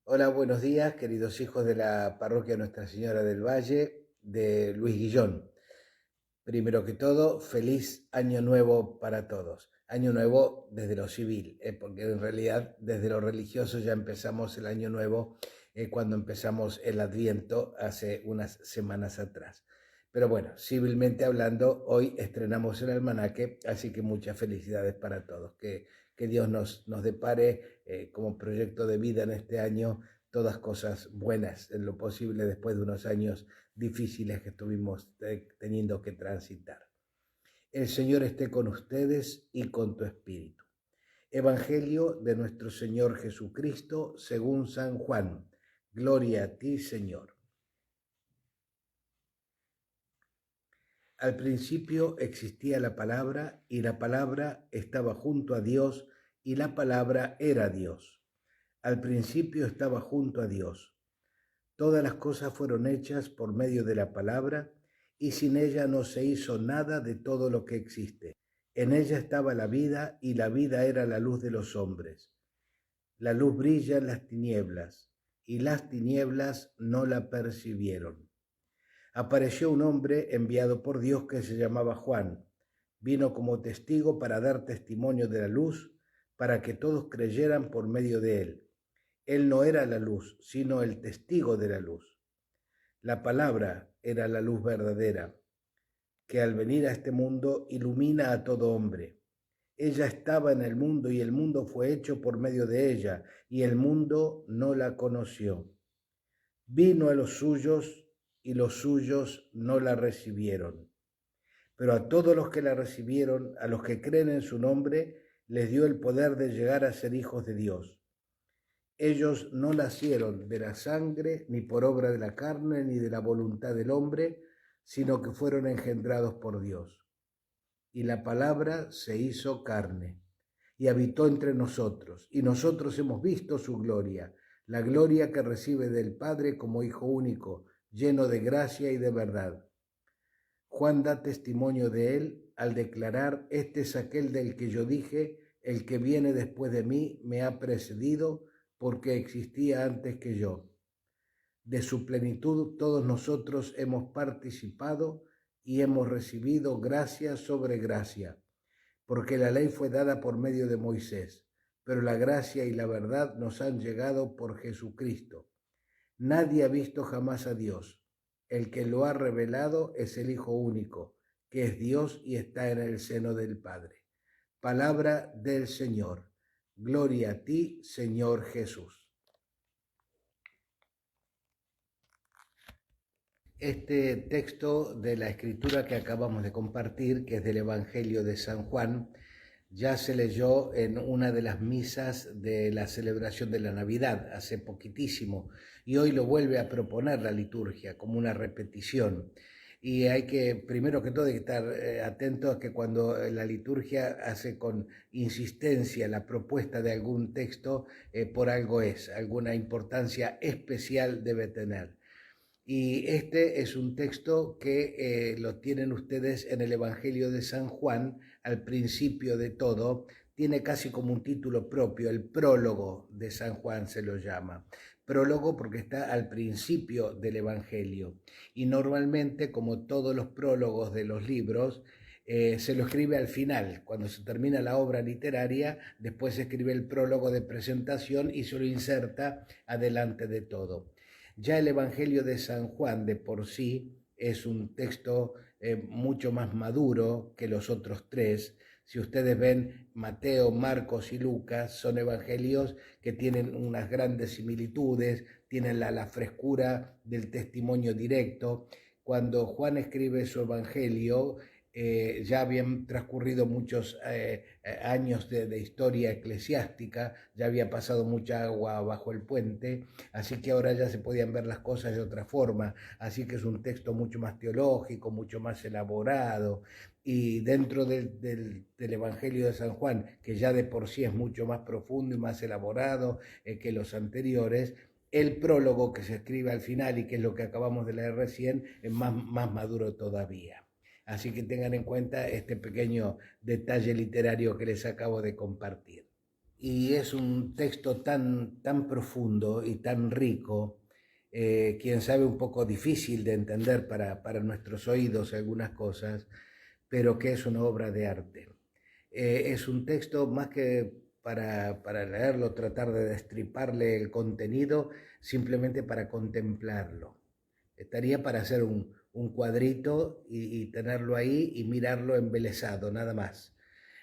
Hola, buenos días, queridos hijos de la parroquia Nuestra Señora del Valle de Luis Guillón. Primero que todo, feliz año nuevo para todos. Año nuevo desde lo civil, porque en realidad desde lo religioso ya empezamos el año nuevo cuando empezamos el Adviento hace unas semanas atrás. Pero bueno, civilmente hablando, hoy estrenamos el almanaque, así que muchas felicidades para todos. Que Dios nos depare como proyecto de vida en este año todas cosas buenas en lo posible después de unos años difíciles que estuvimos teniendo que transitar. El Señor esté con ustedes y con tu espíritu. Evangelio de nuestro Señor Jesucristo según San Juan. Gloria a ti, Señor. Al principio existía la palabra y la palabra estaba junto a Dios y la palabra era Dios. Al principio estaba junto a Dios. Todas las cosas fueron hechas por medio de la palabra, y sin ella no se hizo nada de todo lo que existe. En ella estaba la vida, y la vida era la luz de los hombres. La luz brilla en las tinieblas, y las tinieblas no la percibieron. Apareció un hombre enviado por Dios que se llamaba Juan. Vino como testigo para dar testimonio de la luz, para que todos creyeran por medio de él. Él no era la luz, sino el testigo de la luz. La palabra era la luz verdadera, que al venir a este mundo ilumina a todo hombre. Ella estaba en el mundo y el mundo fue hecho por medio de ella, y el mundo no la conoció. Vino a los suyos y los suyos no la recibieron. Pero a todos los que la recibieron, a los que creen en su nombre, les dio el poder de llegar a ser hijos de Dios. Ellos no nacieron de la sangre, ni por obra de la carne, ni de la voluntad del hombre, sino que fueron engendrados por Dios. Y la palabra se hizo carne y habitó entre nosotros, y nosotros hemos visto su gloria, la gloria que recibe del Padre como Hijo único, lleno de gracia y de verdad. Juan da testimonio de él al declarar: este es aquel del que yo dije, el que viene después de mí me ha precedido, porque existía antes que yo. De su plenitud todos nosotros hemos participado y hemos recibido gracia sobre gracia, porque la ley fue dada por medio de Moisés, pero la gracia y la verdad nos han llegado por Jesucristo. Nadie ha visto jamás a Dios. El que lo ha revelado es el Hijo único, que es Dios y está en el seno del Padre. Palabra del Señor. Gloria a ti, Señor Jesús. Este texto de la escritura que acabamos de compartir, que es del Evangelio de San Juan, ya se leyó en una de las misas de la celebración de la Navidad hace poquitísimo, y hoy lo vuelve a proponer la liturgia como una repetición. Y hay que, primero que todo, hay que estar atentos a que cuando la liturgia hace con insistencia la propuesta de algún texto, por algo es, alguna importancia especial debe tener. Y este es un texto que lo tienen ustedes en el Evangelio de San Juan, al principio de todo. Tiene casi como un título propio, el prólogo de San Juan se lo llama. Prólogo porque está al principio del Evangelio. Y normalmente, como todos los prólogos de los libros, se lo escribe al final. Cuando se termina la obra literaria, después se escribe el prólogo de presentación y se lo inserta adelante de todo. Ya el Evangelio de San Juan de por sí es un texto mucho más maduro que los otros tres. Si ustedes ven, Mateo, Marcos y Lucas son evangelios que tienen unas grandes similitudes, tienen la frescura del testimonio directo. Cuando Juan escribe su evangelio, ya habían transcurrido muchos años de historia eclesiástica, ya había pasado mucha agua bajo el puente, así que ahora ya se podían ver las cosas de otra forma, así que es un texto mucho más teológico, mucho más elaborado, y dentro del Evangelio de San Juan, que ya de por sí es mucho más profundo y más elaborado que los anteriores, el prólogo que se escribe al final y que es lo que acabamos de leer recién, es más maduro todavía. Así que tengan en cuenta este pequeño detalle literario que les acabo de compartir. y es un texto tan profundo y tan rico, quién sabe un poco difícil de entender para nuestros oídos algunas cosas, pero que es una obra de arte. Es un texto más que para leerlo, tratar de destriparle el contenido, simplemente para contemplarlo. Estaría para hacer un cuadrito y tenerlo ahí y mirarlo embelesado, nada más.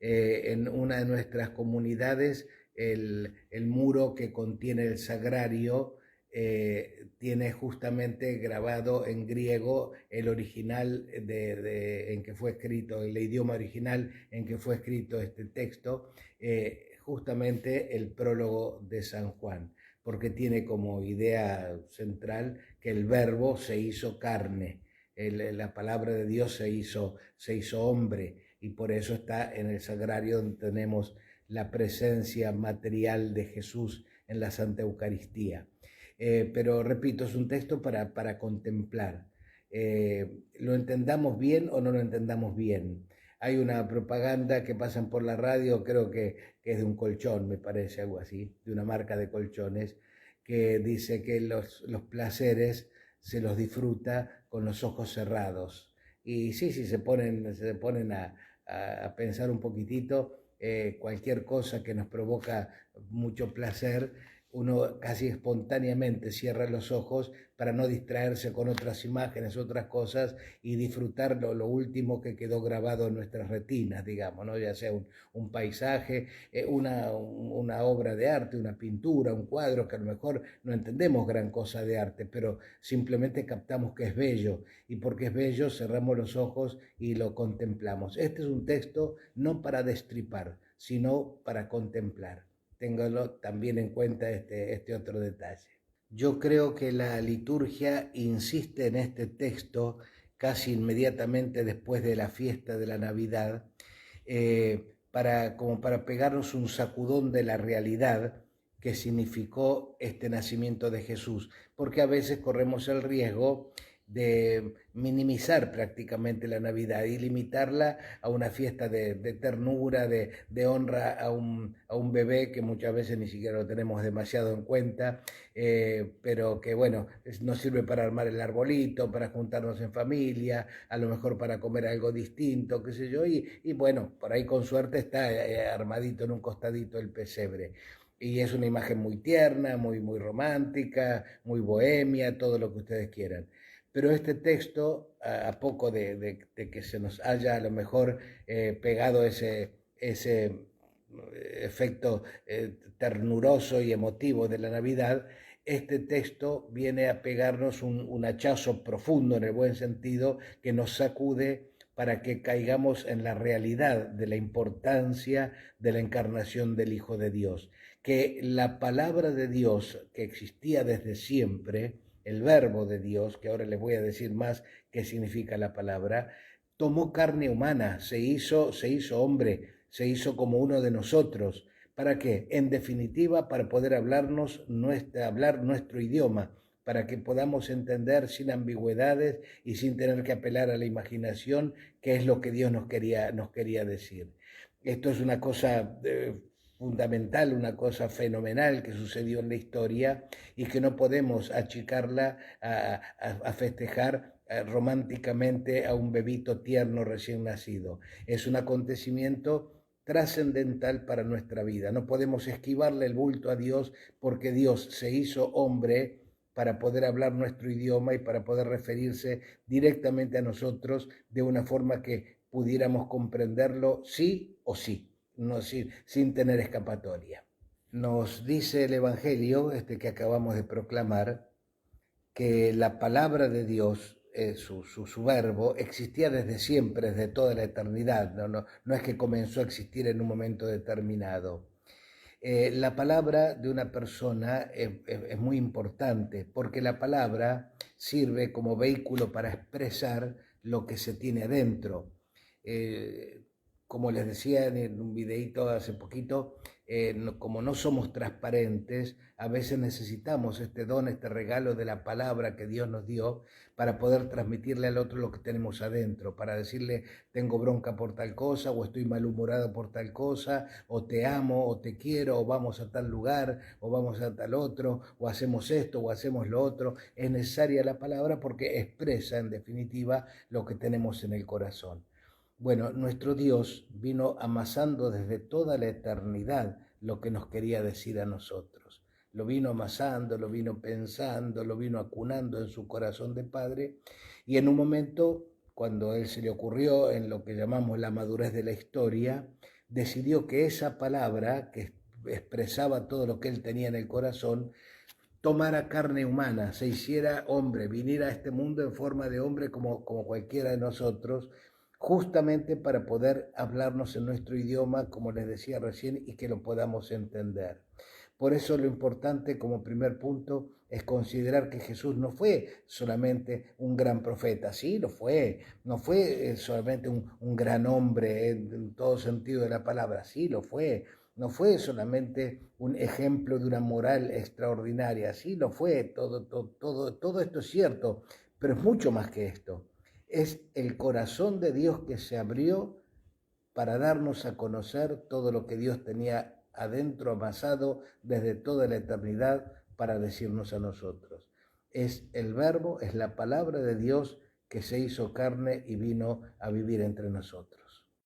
En una de nuestras comunidades, el muro que contiene el sagrario tiene justamente grabado en griego el original en que fue escrito, el idioma original en que fue escrito este texto, justamente el prólogo de San Juan, porque tiene como idea central que el verbo se hizo carne, la palabra de Dios se hizo hombre, y por eso está en el sagrario donde tenemos la presencia material de Jesús en la Santa Eucaristía. Pero repito, es un texto para contemplar. Lo entendamos bien o no lo entendamos bien. Hay una propaganda que pasan por la radio, creo que es de un colchón, me parece, algo así, de una marca de colchones, que dice que los placeres se los disfruta con los ojos cerrados. Y sí, sí, se ponen a pensar un poquitito, cualquier cosa que nos provoca mucho placer, uno casi espontáneamente cierra los ojos para no distraerse con otras imágenes, otras cosas, y disfrutar lo último que quedó grabado en nuestras retinas, digamos, ¿no? Ya sea un paisaje, una obra de arte, una pintura, un cuadro, que a lo mejor no entendemos gran cosa de arte, pero simplemente captamos que es bello, y porque es bello cerramos los ojos y lo contemplamos. Este es un texto no para destripar, sino para contemplar. Téngalo también en cuenta este otro detalle. Yo creo que la liturgia insiste en este texto casi inmediatamente después de la fiesta de la Navidad, como para pegarnos un sacudón de la realidad que significó este nacimiento de Jesús, porque a veces corremos el riesgo de minimizar prácticamente la Navidad y limitarla a una fiesta de ternura, de honra a un bebé que muchas veces ni siquiera lo tenemos demasiado en cuenta, pero que bueno, nos sirve para armar el arbolito, para juntarnos en familia, a lo mejor para comer algo distinto, qué sé yo, y bueno, por ahí con suerte está armadito en un costadito el pesebre. Y es una imagen muy tierna, muy romántica, muy bohemia, todo lo que ustedes quieran. Pero este texto, a poco de que se nos haya a lo mejor pegado ese efecto ternuroso y emotivo de la Navidad, este texto viene a pegarnos un hachazo profundo en el buen sentido que nos sacude para que caigamos en la realidad de la importancia de la encarnación del Hijo de Dios, que la palabra de Dios que existía desde siempre, el verbo de Dios, que ahora les voy a decir más qué significa la palabra, tomó carne humana, se hizo hombre, se hizo como uno de nosotros. ¿Para qué? En definitiva, para poder hablar nuestro idioma, para que podamos entender sin ambigüedades y sin tener que apelar a la imaginación qué es lo que Dios nos quería decir. Esto es una cosa fundamental, una cosa fenomenal que sucedió en la historia y que no podemos achicarla a festejar románticamente a un bebito tierno recién nacido. Es un acontecimiento trascendental para nuestra vida. No podemos esquivarle el bulto a Dios porque Dios se hizo hombre para poder hablar nuestro idioma y para poder referirse directamente a nosotros de una forma que pudiéramos comprenderlo sí o sí, no, sin tener escapatoria. Nos dice el Evangelio, que acabamos de proclamar, que la palabra de Dios, su verbo, existía desde siempre, desde toda la eternidad, no es que comenzó a existir en un momento determinado. La palabra de una persona es muy importante porque la palabra sirve como vehículo para expresar lo que se tiene adentro. como les decía en un videito hace poquito, como no somos transparentes, a veces necesitamos este don, este regalo de la palabra que Dios nos dio para poder transmitirle al otro lo que tenemos adentro, para decirle tengo bronca por tal cosa, o estoy malhumorado por tal cosa, o te amo, o te quiero, o vamos a tal lugar, o vamos a tal otro, o hacemos esto, o hacemos lo otro. Es necesaria la palabra porque expresa en definitiva lo que tenemos en el corazón. Bueno, nuestro Dios vino amasando desde toda la eternidad lo que nos quería decir a nosotros. Lo vino amasando, lo vino pensando, lo vino acunando en su corazón de padre, y en un momento, cuando a él se le ocurrió, en lo que llamamos la madurez de la historia, decidió que esa palabra que expresaba todo lo que él tenía en el corazón, tomara carne humana, se hiciera hombre, viniera a este mundo en forma de hombre como cualquiera de nosotros, justamente para poder hablarnos en nuestro idioma, como les decía recién, y que lo podamos entender. Por eso lo importante como primer punto es considerar que Jesús no fue solamente un gran profeta, sí lo fue, no fue solamente un gran hombre en todo sentido de la palabra, sí lo fue, no fue solamente un ejemplo de una moral extraordinaria, sí lo fue, todo esto es cierto, pero es mucho más que esto. Es el corazón de Dios que se abrió para darnos a conocer todo lo que Dios tenía adentro amasado desde toda la eternidad para decirnos a nosotros. Es el verbo, es la palabra de Dios que se hizo carne y vino a vivir entre nosotros.